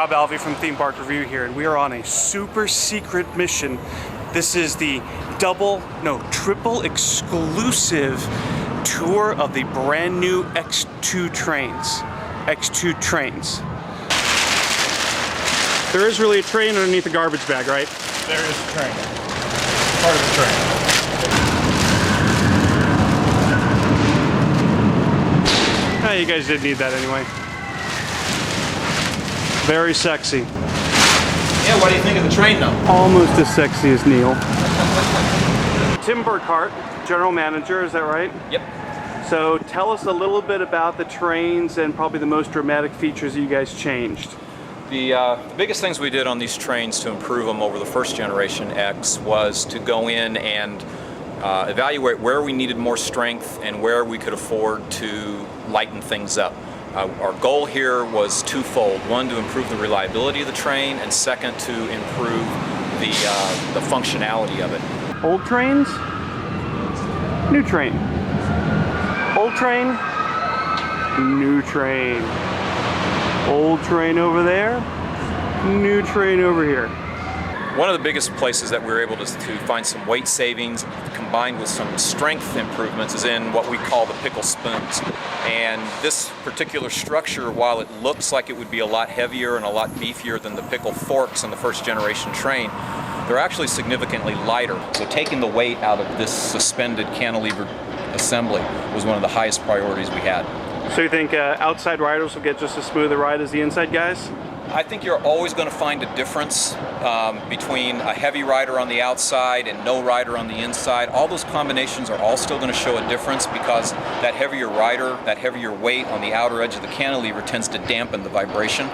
Rob Alvey from Theme Park Review here, and we are on a super secret mission. This is the triple exclusive tour of the brand new X2 trains. X2 trains. There is really a train underneath the garbage bag, right? There is a train. Part of the train. You guys did need that anyway. Very sexy. Yeah, what do you think of the train though? Almost as sexy as Neil. Tim Burkhart, General Manager, is that right? Yep. So tell us a little bit about the trains and probably the most dramatic features that you guys changed. The biggest things we did on these trains to improve them over the first generation X was to go in and evaluate where we needed more strength and where we could afford to lighten things up. Our goal here was twofold. One, to improve the reliability of the train, and second, to improve the functionality of it. Old trains, new train. Old train, new train. Old train over there, new train over here. One of the biggest places that we were able to find some weight savings combined with some strength improvements is in what we call the Pickle Spoons. And this particular structure, while it looks like it would be a lot heavier and a lot beefier than the pickle forks in the first generation train, they're actually significantly lighter. So taking the weight out of this suspended cantilever assembly was one of the highest priorities we had. So you think outside riders will get just as smooth a ride as the inside guys? I think you're always going to find a difference between a heavy rider on the outside and no rider on the inside. All those combinations are all still going to show a difference because that heavier rider, that heavier weight on the outer edge of the cantilever tends to dampen the vibration.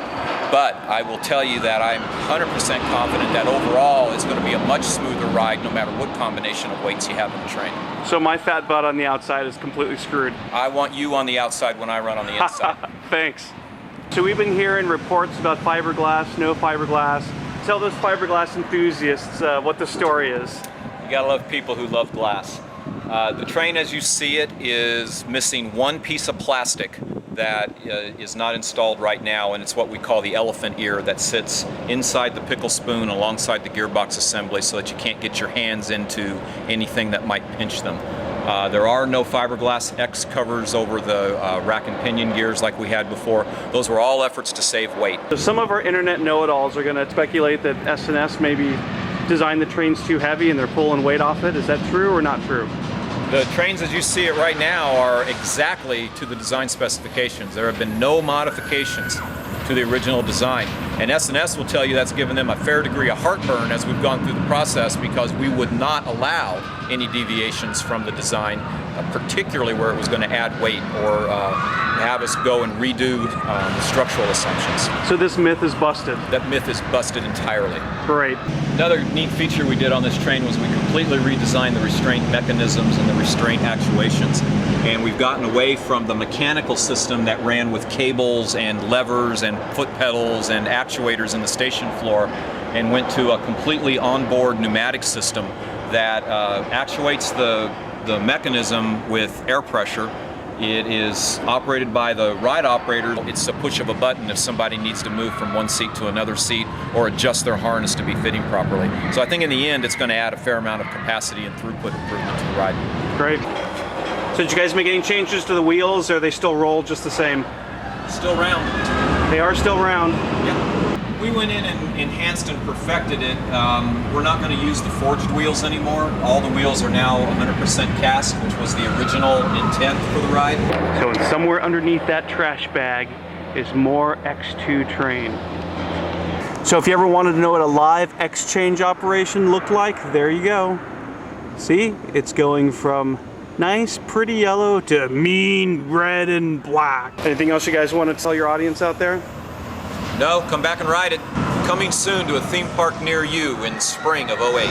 But I will tell you that I'm 100% confident that overall it's going to be a much smoother ride no matter what combination of weights you have in the train. So my fat butt on the outside is completely screwed. I want you on the outside when I run on the inside. Thanks. So we've been hearing reports about fiberglass, no fiberglass. Tell those fiberglass enthusiasts what the story is. You gotta love people who love glass. The train as you see it is missing one piece of plastic that is not installed right now, and it's what we call the elephant ear that sits inside the pickle spoon alongside the gearbox assembly so that you can't get your hands into anything that might pinch them. There are no fiberglass X covers over the rack and pinion gears like we had before. Those were all efforts to save weight. So some of our internet know-it-alls are going to speculate that S&S maybe designed the trains too heavy and they're pulling weight off it. Is that true or not true? The trains as you see it right now are exactly to the design specifications. There have been no modifications to the original design. And S&S will tell you that's given them a fair degree of heartburn as we've gone through the process because we would not allow any deviations from the design, particularly where it was going to add weight or have us go and redo structural assumptions. So this myth is busted? That myth is busted entirely. Great. Another neat feature we did on this train was we completely redesigned the restraint mechanisms and the restraint actuations. And we've gotten away from the mechanical system that ran with cables and levers and foot pedals and actuators in the station floor and went to a completely onboard pneumatic system that actuates the mechanism with air pressure. It is operated by the ride operator. It's a push of a button if somebody needs to move from one seat to another seat or adjust their harness to be fitting properly. So I think in the end it's going to add a fair amount of capacity and throughput improvement to the ride. Great. So did you guys make any changes to the wheels, or are they still roll just the same? Still round. They are still round? Yeah. We went in and enhanced and perfected it. We're not going to use the forged wheels anymore. All the wheels are now 100% cast, which was the original intent for the ride. So somewhere underneath that trash bag is more X2 train. So if you ever wanted to know what a live X-change operation looked like, there you go. See, it's going from nice, pretty yellow to mean red and black. Anything else you guys want to tell your audience out there? No, come back and ride it. Coming soon to a theme park near you in spring of '08.